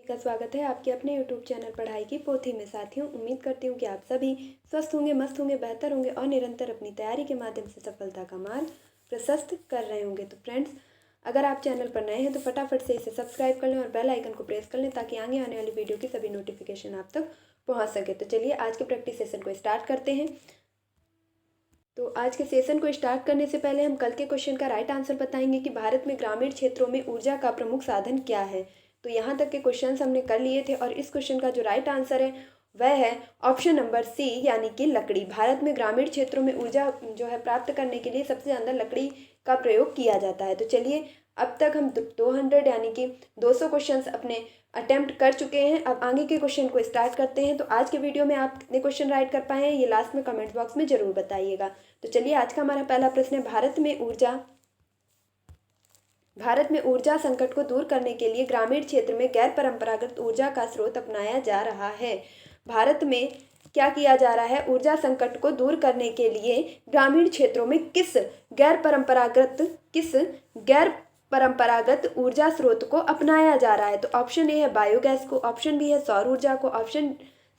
का स्वागत है आपके अपने YouTube चैनल पढ़ाई की पोथी में। साथियों, उम्मीद करती हूँ कि आप सभी स्वस्थ होंगे, मस्त होंगे, बेहतर होंगे और निरंतर अपनी तैयारी के माध्यम से सफलता का मार्ग प्रशस्त कर रहे होंगे। तो फ्रेंड्स, अगर आप चैनल पर नए हैं तो फटाफट से इसे सब्सक्राइब कर लें और बेल आइकन को प्रेस कर लें ताकि आगे आने वाली वीडियो की सभी नोटिफिकेशन आप तक पहुँच सके। तो चलिए आज के प्रैक्टिस सेशन को स्टार्ट करते हैं। तो आज के सेशन को स्टार्ट करने से पहले हम कल के क्वेश्चन का राइट आंसर बताएंगे कि भारत में ग्रामीण क्षेत्रों में ऊर्जा का प्रमुख साधन क्या है। तो यहाँ तक के क्वेश्चंस हमने कर लिए थे और इस क्वेश्चन का जो राइट आंसर है वह है ऑप्शन नंबर सी, यानी कि लकड़ी। भारत में ग्रामीण क्षेत्रों में ऊर्जा जो है प्राप्त करने के लिए सबसे ज़्यादा लकड़ी का प्रयोग किया जाता है। तो चलिए, अब तक हम 200 यानी कि 200 क्वेश्चंस अपने अटेम्प्ट कर चुके हैं। अब आगे के क्वेश्चन को स्टार्ट करते हैं। तो आज के वीडियो में आप कितने क्वेश्चन राइट कर पाए हैं ये लास्ट में कमेंट बॉक्स में ज़रूर बताइएगा। तो चलिए, आज का हमारा पहला प्रश्न है, भारत में ऊर्जा संकट को दूर करने के लिए ग्रामीण क्षेत्र में गैर परंपरागत ऊर्जा का स्रोत अपनाया जा रहा है। भारत में क्या किया जा रहा है? ऊर्जा संकट को दूर करने के लिए ग्रामीण क्षेत्रों में किस गैर परंपरागत ऊर्जा स्रोत को अपनाया जा रहा है? तो ऑप्शन ए है बायोगैस को, ऑप्शन बी है सौर ऊर्जा को, ऑप्शन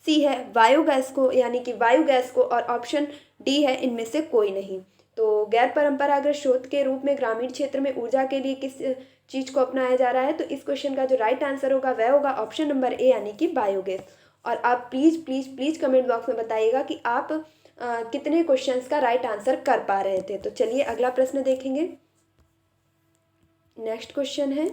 सी है बायोगैस को यानी कि बायोगैस को, और ऑप्शन डी है इनमें से कोई नहीं। तो गैर परंपरागत स्रोत के रूप में ग्रामीण क्षेत्र में ऊर्जा के लिए किस चीज को अपनाया जा रहा है? तो इस क्वेश्चन का जो राइट आंसर होगा वह होगा ऑप्शन नंबर ए, यानी कि बायोगैस। और आप please please please comment box में बताइएगा कि आप कितने क्वेश्चंस का राइट आंसर कर पा रहे थे। तो चलिए अगला प्रश्न देखेंगे। नेक्स्ट क्वेश्चन है,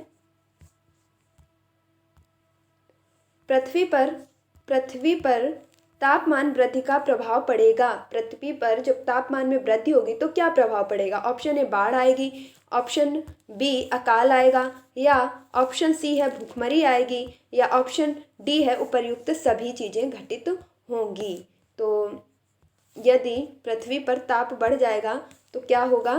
पृथ्वी पर तापमान वृद्धि का प्रभाव पड़ेगा। पृथ्वी पर जब तापमान में वृद्धि होगी तो क्या प्रभाव पड़ेगा? ऑप्शन ए बाढ़ आएगी, ऑप्शन बी अकाल आएगा, या ऑप्शन सी है भूखमरी आएगी, या ऑप्शन डी है उपर्युक्त सभी चीजें घटित होंगी। तो यदि पृथ्वी पर ताप बढ़ जाएगा तो क्या होगा?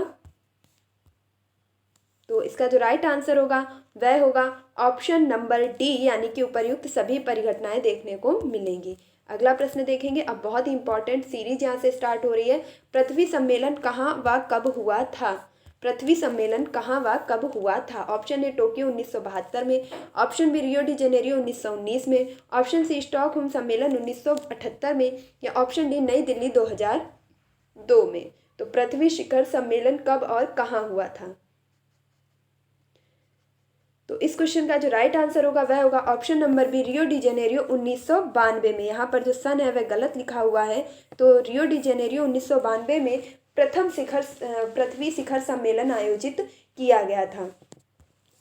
तो इसका जो राइट आंसर होगा वह होगा ऑप्शन नंबर डी, यानी कि उपर्युक्त सभी परिघटनाएं देखने को मिलेंगी। अगला प्रश्न देखेंगे। अब बहुत ही इंपॉर्टेंट सीरीज यहाँ से स्टार्ट हो रही है। पृथ्वी सम्मेलन कहाँ व कब हुआ था? पृथ्वी सम्मेलन कहाँ व कब हुआ था? ऑप्शन ए टोक्यो 1972 में, option B Rio de Janeiro 1919 में, ऑप्शन सी स्टॉकहोम सम्मेलन 1978 में, या ऑप्शन डी नई दिल्ली 2002 में। तो पृथ्वी शिखर सम्मेलन कब और कहाँ हुआ था? तो इस क्वेश्चन का जो राइट आंसर होगा वह होगा option number B, Rio de Janeiro 1992 में। यहाँ पर जो सन है वह गलत लिखा हुआ है। तो रियो डी जेनेरियो 1992 में पृथ्वी शिखर सम्मेलन आयोजित किया गया था।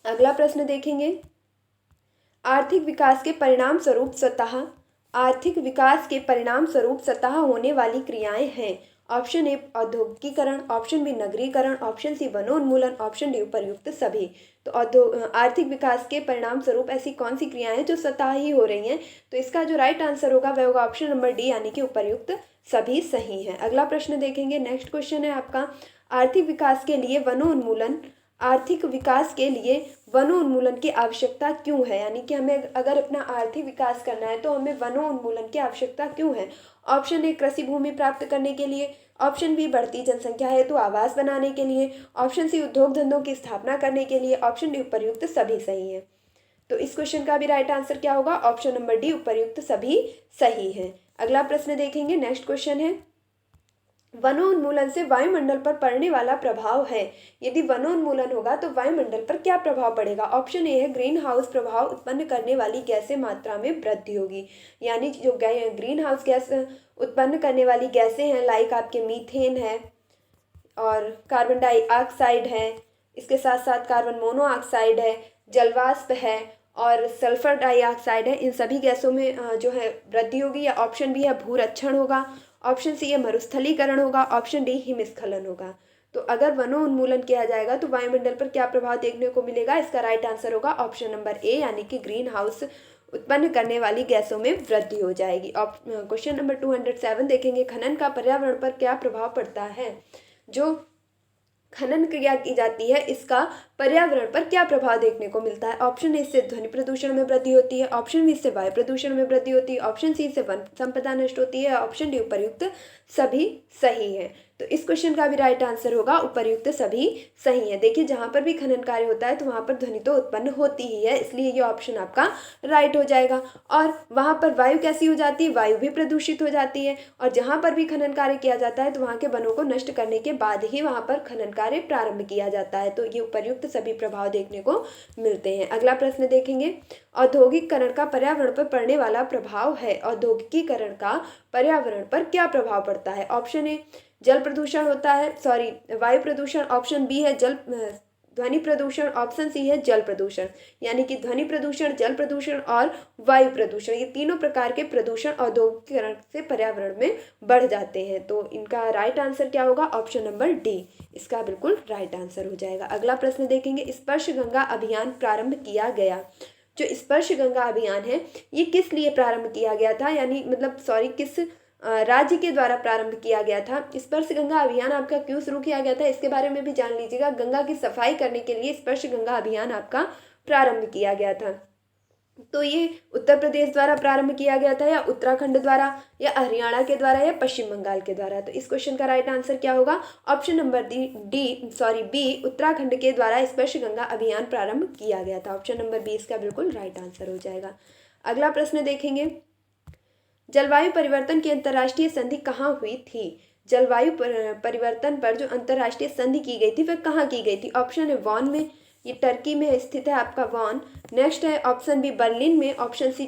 अगला प्रश्न देखेंगे। आर्थिक विकास के परिणाम स्वरूप स्वतः होने वाली क्रियाएं हैं। ऑप्शन ए औद्योगिकीकरण, ऑप्शन बी नगरीकरण, ऑप्शन सी वनोन्मूलन, ऑप्शन डी उपर्युक्त सभी। तो आर्थिक विकास के परिणाम स्वरूप ऐसी कौन सी क्रियाएं हैं जो स्वतः ही हो रही हैं? तो इसका जो राइट आंसर होगा वह होगा ऑप्शन नंबर डी, यानी कि उपर्युक्त सभी सही है। अगला प्रश्न देखेंगे। नेक्स्ट क्वेश्चन है आपका, आर्थिक विकास के लिए वनोन्मूलन की आवश्यकता क्यों है? यानी कि हमें अगर अपना आर्थिक विकास करना है तो हमें वनोन्मूलन की आवश्यकता क्यों है? ऑप्शन ए कृषि भूमि प्राप्त करने के लिए, ऑप्शन बी बढ़ती जनसंख्या हेतु आवास बनाने के लिए, ऑप्शन सी उद्योग धंधों की स्थापना करने के लिए, ऑप्शन डी उपर्युक्त सभी सही है। तो इस क्वेश्चन का भी राइट आंसर क्या होगा? ऑप्शन नंबर डी, उपर्युक्त सभी सही है। अगला प्रश्न देखेंगे। नेक्स्ट क्वेश्चन है, वनोन्मूलन से वायुमंडल पर पड़ने वाला प्रभाव है। यदि वनोन्मूलन होगा तो वायुमंडल पर क्या प्रभाव पड़ेगा? ऑप्शन ए है ग्रीन हाउस प्रभाव उत्पन्न करने वाली गैसें मात्रा में वृद्धि होगी। यानी जो ग्रीन हाउस गैस उत्पन्न करने वाली गैसें हैं, लाइक आपके मीथेन है और कार्बन डाइऑक्साइड है, इसके साथ साथ कार्बन मोनोऑक्साइड है, जलवाष्प है और सल्फर डाइऑक्साइड है, इन सभी गैसों में जो है वृद्धि होगी। या ऑप्शन बी है भूरक्षण होगा, ऑप्शन सी है मरुस्थलीकरण होगा, ऑप्शन डी हिमस्खलन होगा। तो अगर वनोन्मूलन किया जाएगा तो वायुमंडल पर क्या प्रभाव देखने को मिलेगा? इसका राइट आंसर होगा ऑप्शन नंबर ए, यानी कि ग्रीन हाउस उत्पन्न करने वाली गैसों में वृद्धि हो जाएगी। क्वेश्चन नंबर 207 देखेंगे। खनन का पर्यावरण पर क्या प्रभाव पड़ता है? जो खनन क्रिया की जाती है इसका पर्यावरण पर क्या प्रभाव देखने को मिलता है? ऑप्शन ए से ध्वनि प्रदूषण में वृद्धि होती है, ऑप्शन बी से वायु प्रदूषण में वृद्धि होती है, ऑप्शन सी से वन संपदा नष्ट होती है, ऑप्शन डी उपर्युक्त सभी सही है। तो इस क्वेश्चन का भी राइट आंसर होगा उपर्युक्त सभी सही है। देखिए जहाँ पर भी खनन कार्य होता है तो वहाँ पर ध्वनि तो उत्पन्न होती ही है, इसलिए ये ऑप्शन आपका राइट हो जाएगा। और वहाँ पर वायु कैसी हो जाती है, वायु भी प्रदूषित हो जाती है। और जहाँ पर भी खनन कार्य किया जाता है तो वहाँ के वनों को नष्ट करने के बाद ही वहाँ पर खनन कार्य प्रारंभ किया जाता है। तो ये उपर्युक्त सभी प्रभाव देखने को मिलते हैं। अगला प्रश्न देखेंगे, औद्योगिकरण का पर्यावरण पर पड़ने वाला प्रभाव है। औद्योगिकीकरण का पर्यावरण पर क्या प्रभाव पड़ता है? ऑप्शन ए जल प्रदूषण होता है, वायु प्रदूषण। ऑप्शन बी है ध्वनि प्रदूषण। ऑप्शन सी है जल प्रदूषण। यानी कि ध्वनि प्रदूषण, जल प्रदूषण और वायु प्रदूषण, ये तीनों प्रकार के प्रदूषण औद्योगिकरण से पर्यावरण में बढ़ जाते हैं। तो इनका राइट आंसर क्या होगा? ऑप्शन नंबर डी इसका बिल्कुल राइट आंसर हो जाएगा। अगला प्रश्न देखेंगे, स्पर्श गंगा अभियान प्रारंभ किया गया। जो स्पर्श गंगा अभियान है ये किस लिए प्रारंभ किया गया था, यानी किस राज्य के द्वारा प्रारंभ किया गया था? स्पर्श गंगा अभियान आपका क्यों शुरू किया गया था इसके बारे में भी जान लीजिएगा। गंगा की सफाई करने के लिए स्पर्श गंगा अभियान आपका प्रारंभ किया गया था। तो ये उत्तर प्रदेश द्वारा प्रारंभ किया गया था, या उत्तराखंड द्वारा, या हरियाणा के द्वारा, या पश्चिम बंगाल के द्वारा? तो इस क्वेश्चन का राइट आंसर क्या होगा? ऑप्शन नंबर बी उत्तराखंड के द्वारा स्पर्श गंगा अभियान प्रारंभ किया गया था। ऑप्शन नंबर बी इसका बिल्कुल राइट आंसर हो जाएगा। अगला प्रश्न देखेंगे, जलवायु परिवर्तन की अंतर्राष्ट्रीय संधि कहाँ हुई थी? जलवायु परिवर्तन पर जो अंतर्राष्ट्रीय संधि की गई थी वह कहाँ की गई थी? ऑप्शन है वॉन में, ये टर्की में स्थित है आपका वॉन। नेक्स्ट है ऑप्शन बी बर्लिन में, ऑप्शन सी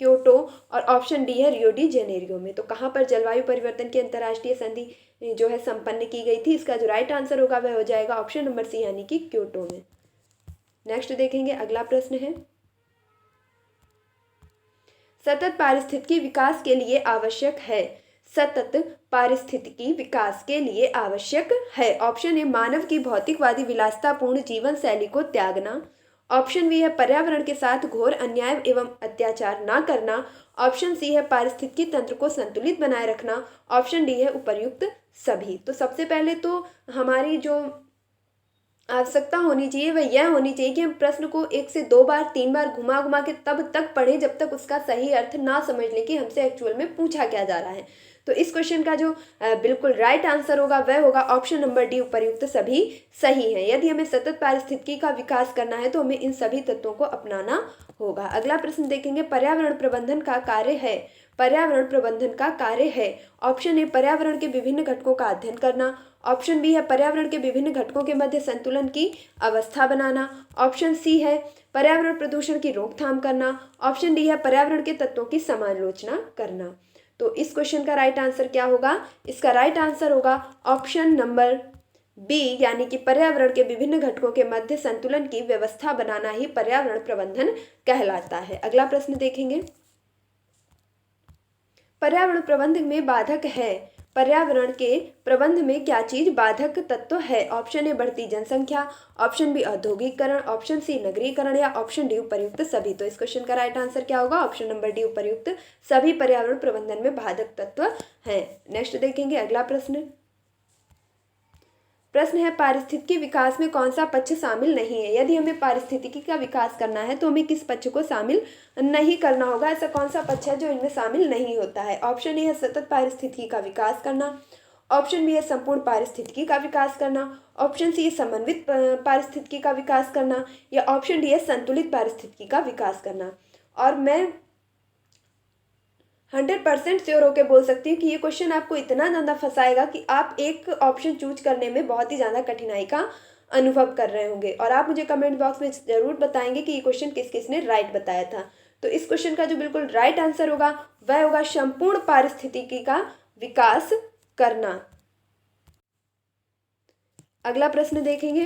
क्योटो, और ऑप्शन डी है रियो डी जेनेरियो में। तो कहाँ पर जलवायु परिवर्तन की अंतर्राष्ट्रीय संधि जो है संपन्न की गई थी? इसका जो राइट आंसर होगा वह हो जाएगा ऑप्शन नंबर सी यानी कि क्योटो में। नेक्स्ट देखेंगे, अगला प्रश्न है, सतत पारिस्थितिकी विकास के लिए आवश्यक है। सतत पारिस्थितिकी विकास के लिए आवश्यक है। ऑप्शन ए मानव की भौतिकवादी विलासितापूर्ण जीवन शैली को त्यागना। ऑप्शन बी है पर्यावरण के साथ घोर अन्याय एवं अत्याचार न करना। ऑप्शन सी है पारिस्थितिकी तंत्र को संतुलित बनाए रखना। ऑप्शन डी है उपर्युक्त सभी। तो सबसे पहले तो हमारी जो आवश्यकता होनी चाहिए वह यह होनी चाहिए कि हम प्रश्न को 1 से 2 बार 3 बार घुमा घुमा के तब तक पढ़ें जब तक उसका सही अर्थ ना समझ लें कि हमसे एक्चुअल में पूछा क्या जा रहा है। तो इस क्वेश्चन का जो बिल्कुल राइट आंसर होगा वह होगा ऑप्शन नंबर डी उपर्युक्त सभी सही है। यदि हमें सतत पारिस्थितिकी का विकास करना है तो हमें इन सभी तत्वों को अपनाना होगा। अगला प्रश्न देखेंगे, पर्यावरण प्रबंधन का कार्य है। पर्यावरण प्रबंधन का कार्य है। ऑप्शन ए पर्यावरण के विभिन्न घटकों का अध्ययन करना। ऑप्शन बी है पर्यावरण के विभिन्न घटकों के मध्य संतुलन की अवस्था बनाना। ऑप्शन सी है पर्यावरण प्रदूषण की रोकथाम करना। ऑप्शन डी है पर्यावरण के तत्वों की समालोचना करना। तो इस क्वेश्चन का राइट आंसर क्या होगा? इसका राइट आंसर होगा ऑप्शन नंबर बी यानी कि पर्यावरण के विभिन्न घटकों के मध्य संतुलन की व्यवस्था बनाना ही पर्यावरण प्रबंधन कहलाता है। अगला प्रश्न देखेंगे, पर्यावरण प्रबंधन में बाधक है। पर्यावरण के प्रबंध में क्या चीज बाधक तत्व है? ऑप्शन ए बढ़ती जनसंख्या, ऑप्शन बी औद्योगिकरण, ऑप्शन सी नगरीकरण, या ऑप्शन डी उपर्युक्त सभी। तो इस क्वेश्चन का राइट आंसर क्या होगा? ऑप्शन नंबर डी उपर्युक्त सभी पर्यावरण प्रबंधन में बाधक तत्व हैं। नेक्स्ट देखेंगे, अगला प्रश्न है पारिस्थितिकी विकास में कौन सा पक्ष शामिल नहीं है? यदि हमें पारिस्थितिकी का विकास करना है तो हमें किस पक्ष को शामिल नहीं करना होगा? ऐसा कौन सा पक्ष है जो इनमें शामिल नहीं होता है? ऑप्शन ए है सतत पारिस्थितिकी का विकास करना। ऑप्शन बी है संपूर्ण पारिस्थितिकी का विकास करना। ऑप्शन सी है समन्वित पारिस्थितिकी का विकास करना, या ऑप्शन डी है संतुलित पारिस्थितिकी का विकास करना। और मैं 100% श्योर होकर बोल सकती हूँ कि ये क्वेश्चन आपको इतना ज़्यादा फंसाएगा कि आप एक ऑप्शन चूज करने में बहुत ही ज़्यादा कठिनाई का अनुभव कर रहे होंगे। और आप मुझे कमेंट बॉक्स में ज़रूर बताएंगे कि ये क्वेश्चन किस किस ने राइट बताया था। तो इस क्वेश्चन का जो बिल्कुल राइट आंसर होगा वह होगा संपूर्ण पारिस्थितिकी का विकास करना। अगला प्रश्न देखेंगे,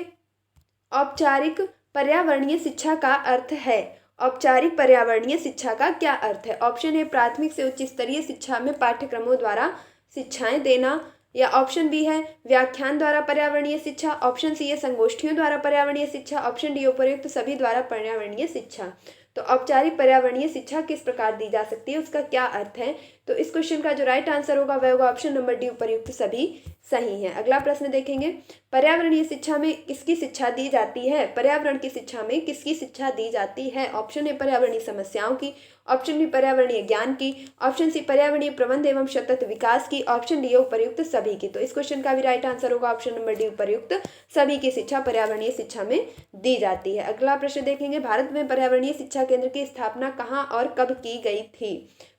औपचारिक पर्यावरणीय शिक्षा का अर्थ है। औपचारिक पर्यावरणीय शिक्षा का क्या अर्थ है? ऑप्शन ए प्राथमिक से उच्च स्तरीय शिक्षा में पाठ्यक्रमों द्वारा शिक्षाएं देना, या ऑप्शन बी है व्याख्यान द्वारा पर्यावरणीय शिक्षा। ऑप्शन सी है संगोष्ठियों द्वारा पर्यावरणीय शिक्षा। ऑप्शन डी उपर्युक्त सभी द्वारा पर्यावरणीय शिक्षा। तो औपचारिक पर्यावरणीय शिक्षा किस प्रकार दी जा सकती है, उसका क्या अर्थ है? तो इस क्वेश्चन का जो राइट आंसर होगा वह होगा ऑप्शन नंबर डी उपर्युक्त सभी सही है। अगला प्रश्न देखेंगे, पर्यावरणीय शिक्षा में किसकी शिक्षा दी जाती है? पर्यावरण की शिक्षा में किसकी शिक्षा दी जाती है? ऑप्शन ए पर्यावरणीय समस्याओं की, ऑप्शन बी पर्यावरणीय ज्ञान की, ऑप्शन सी पर्यावरणीय प्रबंध एवं सतत विकास की, ऑप्शन डी उपर्युक्त सभी की। तो इस क्वेश्चन का भी राइट आंसर होगा ऑप्शन नंबर डी, उपर्युक्त सभी की शिक्षा पर्यावरणीय शिक्षा में दी जाती है। अगला प्रश्न देखेंगे, भारत में पर्यावरणीय शिक्षा केंद्र की स्थापना कहाँ और कब की गई थी?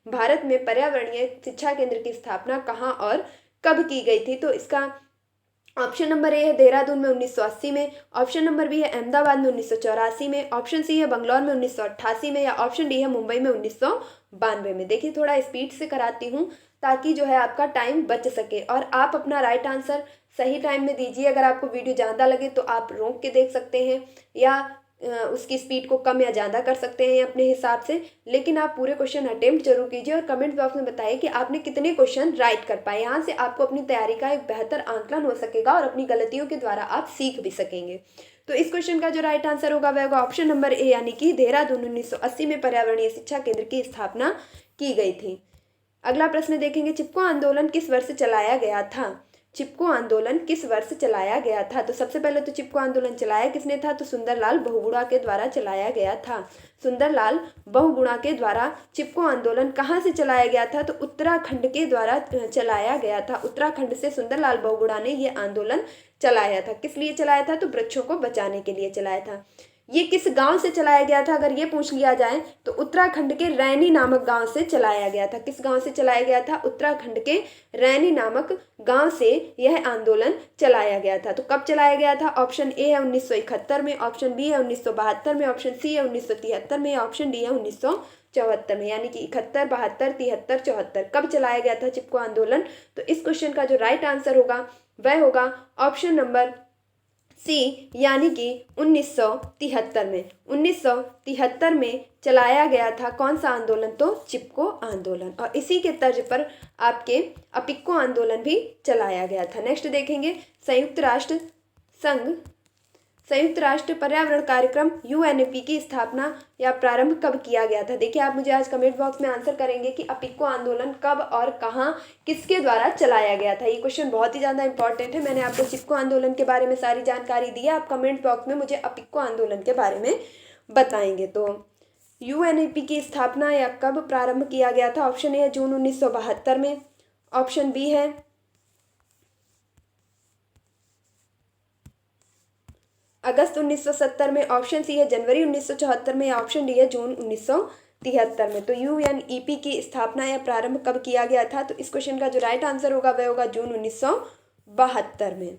भारत में पर्यावरणीय शिक्षा केंद्र की स्थापना कहाँ और कब की गई थी? तो इसका ऑप्शन नंबर ए है देहरादून में 1980 में, ऑप्शन नंबर बी है अहमदाबाद में 1984 में, ऑप्शन सी है बंगलौर में 1988 में, या ऑप्शन डी है मुंबई में 1992 में। देखिए थोड़ा स्पीड से कराती हूँ ताकि जो है आपका टाइम बच सके और आप अपना राइट आंसर सही टाइम में दीजिए। अगर आपको वीडियो ज़्यादा लगे तो आप रोक के देख सकते हैं या उसकी स्पीड को कम या ज़्यादा कर सकते हैं अपने हिसाब से, लेकिन आप पूरे क्वेश्चन अटेम्प्ट जरूर कीजिए और कमेंट बॉक्स में बताइए कि आपने कितने क्वेश्चन राइट कर पाए। यहाँ से आपको अपनी तैयारी का एक बेहतर आंकलन हो सकेगा और अपनी गलतियों के द्वारा आप सीख भी सकेंगे। तो इस क्वेश्चन का जो राइट आंसर होगा वह होगा ऑप्शन नंबर ए, यानी कि देहरादून 1980 में पर्यावरणीय शिक्षा केंद्र की स्थापना की गई थी। अगला प्रश्न देखेंगे, चिपको आंदोलन किस वर्ष चलाया गया था? चिपको आंदोलन किस वर्ष चलाया गया था? तो सबसे पहले तो चिपको आंदोलन चलाया किसने था? तो सुंदरलाल बहुगुणा के द्वारा चलाया गया था। सुंदरलाल बहुगुणा के द्वारा चिपको आंदोलन कहाँ से चलाया गया था? तो उत्तराखंड के द्वारा चलाया गया था। उत्तराखंड से सुंदरलाल बहुगुणा ने ये आंदोलन चलाया था। किस लिए चलाया था? तो वृक्षों को बचाने के लिए चलाया था। ये किस गांव से चलाया गया था अगर ये पूछ लिया जाए तो उत्तराखंड के रैनी नामक गांव से चलाया गया था। किस गांव से चलाया गया था? उत्तराखंड के रैनी नामक गांव से यह आंदोलन चलाया गया था। तो कब चलाया गया था? ऑप्शन ए है 1971 में, ऑप्शन बी है 1972 में, ऑप्शन सी है 1973 में, ऑप्शन डी है 1974 में। यानी कि 71, 72, 73, 74 कब चलाया गया था चिपको आंदोलन? तो इस क्वेश्चन का जो राइट आंसर होगा वह होगा ऑप्शन नंबर सी, यानी कि 1973 में। 1973 में चलाया गया था कौन सा आंदोलन? तो चिपको आंदोलन। और इसी के तर्ज पर आपके अपिक्को आंदोलन भी चलाया गया था। नेक्स्ट देखेंगे, संयुक्त राष्ट्र पर्यावरण कार्यक्रम यूएनईपी की स्थापना या प्रारंभ कब किया गया था? देखिए आप मुझे आज कमेंट बॉक्स में आंसर करेंगे कि अपिक्को आंदोलन कब और कहाँ किसके द्वारा चलाया गया था। ये क्वेश्चन बहुत ही ज़्यादा इंपॉर्टेंट है। मैंने आपको चिपको आंदोलन के बारे में सारी जानकारी दी है, आप कमेंट बॉक्स में मुझे अपिक्को आंदोलन के बारे में बताएंगे। तो यूएनईपी की स्थापना या कब प्रारंभ किया गया था? ऑप्शन ए है जून 1972 में, ऑप्शन बी है अगस्त 1970 में, ऑप्शन सी है जनवरी 1974 में, या ऑप्शन डी है जून 1973 में। तो यूएनईपी की स्थापना या प्रारंभ कब किया गया था? तो इस क्वेश्चन का जो राइट आंसर होगा वह होगा जून 1972 में।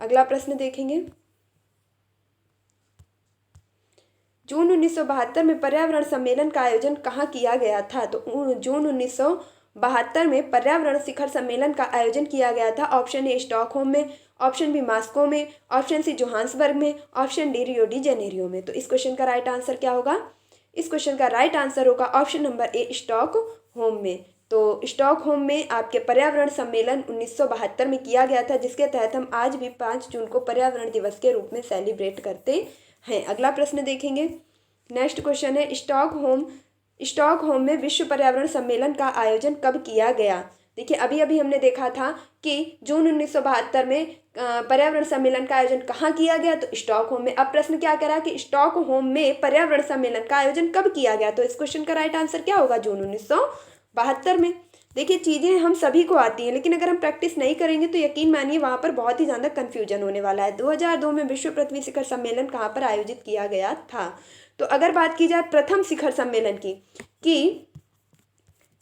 अगला प्रश्न देखेंगे, जून 1972 में पर्यावरण सम्मेलन का आयोजन कहाँ किया गया था? तो जून 1972 में पर्यावरण शिखर सम्मेलन का आयोजन किया गया था। ऑप्शन ए स्टॉकहोम में, ऑप्शन बी मॉस्को में, ऑप्शन सी जोहान्सबर्ग में, ऑप्शन डी रियो डी जेनेरियो में। तो इस क्वेश्चन का राइट आंसर क्या होगा? इस क्वेश्चन का राइट आंसर होगा ऑप्शन नंबर ए स्टॉकहोम में। तो स्टॉकहोम में आपके पर्यावरण सम्मेलन 1972 में किया गया था, जिसके तहत हम आज भी 5 जून को पर्यावरण दिवस के रूप में सेलिब्रेट करते हैं। अगला प्रश्न देखेंगे, नेक्स्ट क्वेश्चन है, स्टॉकहोम में विश्व पर्यावरण सम्मेलन का आयोजन कब किया गया? देखिए अभी अभी हमने देखा था कि जून 1972 में पर्यावरण सम्मेलन का आयोजन कहाँ किया गया? तो स्टॉकहोम में। अब प्रश्न क्या करा कि स्टॉकहोम में पर्यावरण सम्मेलन का आयोजन कब किया गया? तो इस क्वेश्चन का राइट आंसर क्या होगा? जून 1972 में। देखिए चीज़ें हम सभी को आती हैं, लेकिन अगर हम प्रैक्टिस नहीं करेंगे तो यकीन मानिए वहाँ पर बहुत ही ज़्यादा कन्फ्यूजन होने वाला है। 2002 में विश्व पृथ्वी शिखर सम्मेलन कहाँ पर आयोजित किया गया था? तो अगर बात की जाए प्रथम शिखर सम्मेलन की, कि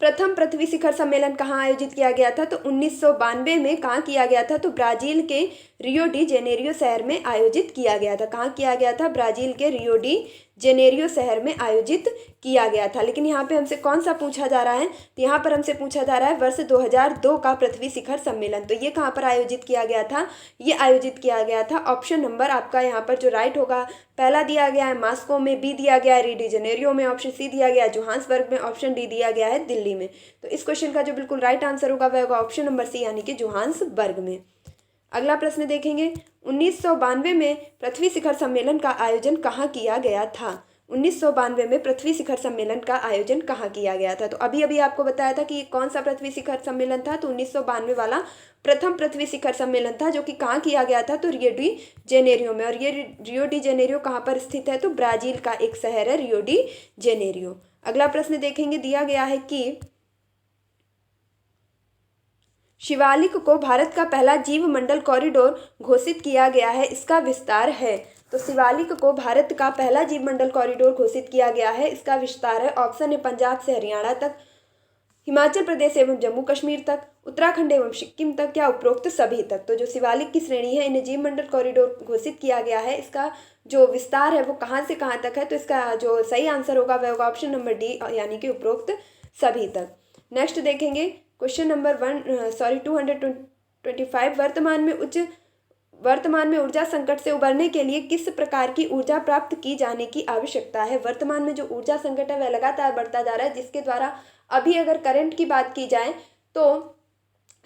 प्रथम पृथ्वी शिखर सम्मेलन कहाँ आयोजित किया गया था? तो 1992 में कहाँ किया गया था? तो ब्राज़ील के रियो डी जेनेरियो शहर में आयोजित किया गया था। कहाँ किया गया था? ब्राज़ील के रियो डी जेनेरियो शहर में आयोजित किया गया था। लेकिन यहाँ पे हमसे कौन सा पूछा जा रहा है? तो यहाँ पर हमसे पूछा जा रहा है वर्ष 2002 का पृथ्वी शिखर सम्मेलन। तो ये कहाँ पर आयोजित किया गया था? ये आयोजित किया गया था, ऑप्शन नंबर आपका यहाँ पर जो राइट होगा, पहला दिया गया है मॉस्को में, बी दिया गया है रियो डी जेनेरियो में, ऑप्शन सी दिया गया है जोहान्सबर्ग में, ऑप्शन डी दिया गया है दिल्ली में। तो इस क्वेश्चन का जो बिल्कुल राइट आंसर होगा वह होगा ऑप्शन नंबर सी, यानी कि जोहान्सबर्ग में। अगला प्रश्न देखेंगे, 1992 में पृथ्वी शिखर सम्मेलन का आयोजन कहाँ किया गया था? 1992 में पृथ्वी शिखर सम्मेलन का आयोजन कहाँ किया गया था? तो अभी अभी आपको बताया था कि कौन सा पृथ्वी शिखर सम्मेलन था, तो 1992 वाला प्रथम पृथ्वी शिखर सम्मेलन था, जो कि कहाँ किया गया था, तो रियो डी जेनेरियो में। और ये रियो डी जेनेरियो कहाँ पर स्थित है, तो ब्राजील का एक शहर है रियो डी जेनेरियो। अगला प्रश्न देखेंगे, दिया गया है कि शिवालिक को भारत का पहला जीवमंडल कॉरिडोर घोषित किया गया है, इसका विस्तार है। तो शिवालिक को भारत का पहला जीवमंडल कॉरिडोर घोषित किया गया है, इसका विस्तार है। ऑप्शन है पंजाब से हरियाणा तक, हिमाचल प्रदेश एवं जम्मू कश्मीर तक, उत्तराखंड एवं सिक्किम तक, या उपरोक्त सभी तक। तो जो शिवालिक की श्रेणी है, इन्हें जीवमंडल कॉरिडोर घोषित किया गया है, इसका जो विस्तार है वो कहाँ से कहाँ तक है, तो इसका जो सही आंसर होगा वह होगा ऑप्शन नंबर डी, यानी कि उपरोक्त सभी तक। नेक्स्ट देखेंगे क्वेश्चन नंबर 225। वर्तमान में ऊर्जा संकट से उबरने के लिए किस प्रकार की ऊर्जा प्राप्त की जाने की आवश्यकता है? वर्तमान में जो ऊर्जा संकट है वह लगातार बढ़ता जा रहा है, जिसके द्वारा अभी अगर करंट की बात की जाए तो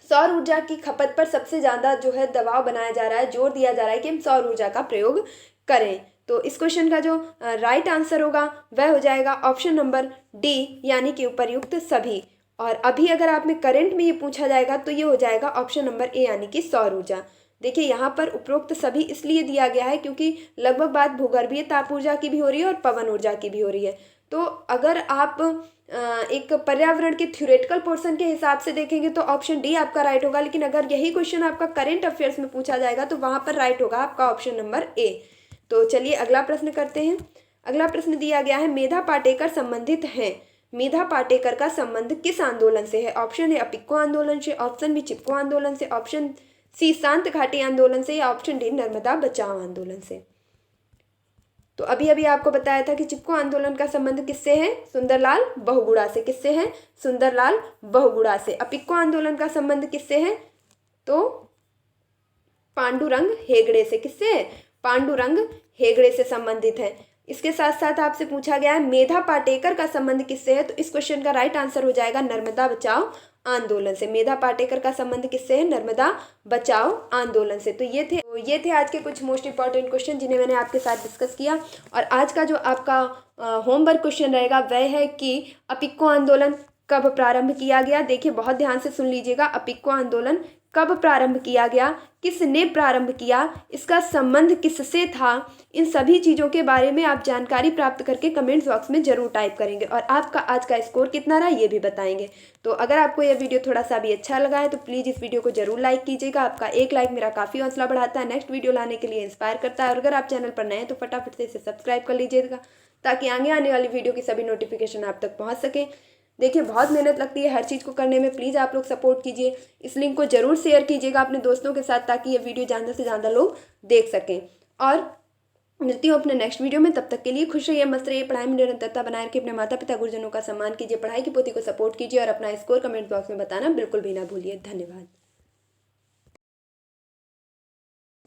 सौर ऊर्जा की खपत पर सबसे ज़्यादा जो है दबाव बनाया जा रहा है, जोर दिया जा रहा है कि हम सौर ऊर्जा का प्रयोग करें। तो इस क्वेश्चन का जो राइट आंसर होगा वह हो जाएगा ऑप्शन नंबर डी, यानी कि उपर्युक्त सभी। और अभी अगर आप में करंट में ये पूछा जाएगा तो ये हो जाएगा ऑप्शन नंबर ए, यानी कि सौर ऊर्जा। देखिए यहाँ पर उपरोक्त सभी इसलिए दिया गया है क्योंकि लगभग बात भूगर्भीय ताप ऊर्जा की भी हो रही है और पवन ऊर्जा की भी हो रही है। तो अगर आप एक पर्यावरण के थ्योरेटिकल पोर्शन के हिसाब से देखेंगे तो ऑप्शन डी आपका राइट होगा, लेकिन अगर यही क्वेश्चन आपका करंट अफेयर्स में पूछा जाएगा तो वहाँ पर राइट होगा आपका ऑप्शन नंबर ए। तो चलिए अगला प्रश्न करते हैं। अगला प्रश्न दिया गया है, मेधा पाटेकर संबंधित हैं। मेधा पाटेकर का संबंध किस आंदोलन से है? ऑप्शन ए अपिक्को आंदोलन से, ऑप्शन बी चिपको आंदोलन से, ऑप्शन सी शांत घाटी आंदोलन से, या ऑप्शन डी नर्मदा बचाओ आंदोलन से। तो अभी अभी आपको बताया था कि चिपको आंदोलन का संबंध किससे है? सुंदरलाल बहुगुणा से। किससे है? सुंदरलाल बहुगुणा से। अपिक्को आंदोलन का संबंध किससे है? तो पांडुरंग हेगड़े से। किससे है? पांडुरंग हेगड़े से संबंधित है। इसके साथ साथ आपसे पूछा गया है मेधा पाटेकर का संबंध किससे है, तो इस क्वेश्चन का राइट आंसर हो जाएगा नर्मदा बचाओ आंदोलन से। मेधा पाटेकर का संबंध किससे है? नर्मदा बचाओ आंदोलन से। तो ये थे आज के कुछ मोस्ट इंपॉर्टेंट क्वेश्चन जिन्हें मैंने आपके साथ डिस्कस किया। और आज का जो आपका होमवर्क क्वेश्चन रहेगा वह है कि अपिक्को आंदोलन कब प्रारंभ किया गया। देखिए बहुत ध्यान से सुन लीजिएगा, अपिक्को आंदोलन कब प्रारंभ किया गया, किसने प्रारंभ किया, इसका संबंध किससे था, इन सभी चीज़ों के बारे में आप जानकारी प्राप्त करके कमेंट बॉक्स में जरूर टाइप करेंगे। और आपका आज का स्कोर कितना रहा ये भी बताएंगे। तो अगर आपको यह वीडियो थोड़ा सा भी अच्छा लगा है तो प्लीज़ इस वीडियो को जरूर लाइक कीजिएगा। आपका एक लाइक मेरा काफ़ी हौसला बढ़ाता है, नेक्स्ट वीडियो लाने के लिए इंस्पायर करता है। और अगर आप चैनल पर नए हैं तो फटाफट से इसे सब्सक्राइब कर लीजिएगा ताकि आगे आने वाली वीडियो की सभी नोटिफिकेशन आप तक पहुँच सके। देखिए बहुत मेहनत लगती है हर चीज़ को करने में, प्लीज़ आप लोग सपोर्ट कीजिए। इस लिंक को जरूर शेयर कीजिएगा अपने दोस्तों के साथ ताकि ये वीडियो ज़्यादा से ज़्यादा लोग देख सकें। और मिलती हूँ अपने नेक्स्ट वीडियो में, तब तक के लिए खुश रहिए, मस्त रहिए, पढ़ाई में निरंतरता बनाए रखिए, अपने माता पिता गुरुजनों का सम्मान कीजिए, पढ़ाई की पोथी को सपोर्ट कीजिए और अपना स्कोर कमेंट बॉक्स में बताना बिल्कुल भी ना भूलिए। धन्यवाद।